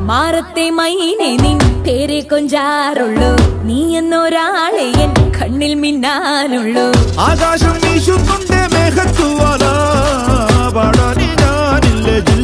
മാറത്തെ മൈനെ നിൻ പേരെ കൊഞ്ചാറുള്ളൂ. നീ എന്നൊരാളെ എൻ കണ്ണിൽ മിന്നാനുള്ളൂ. ആകാശം വീശുന്നുണ്ട് മേഘത്തുവാല പാടാനി ഞാനില്ല.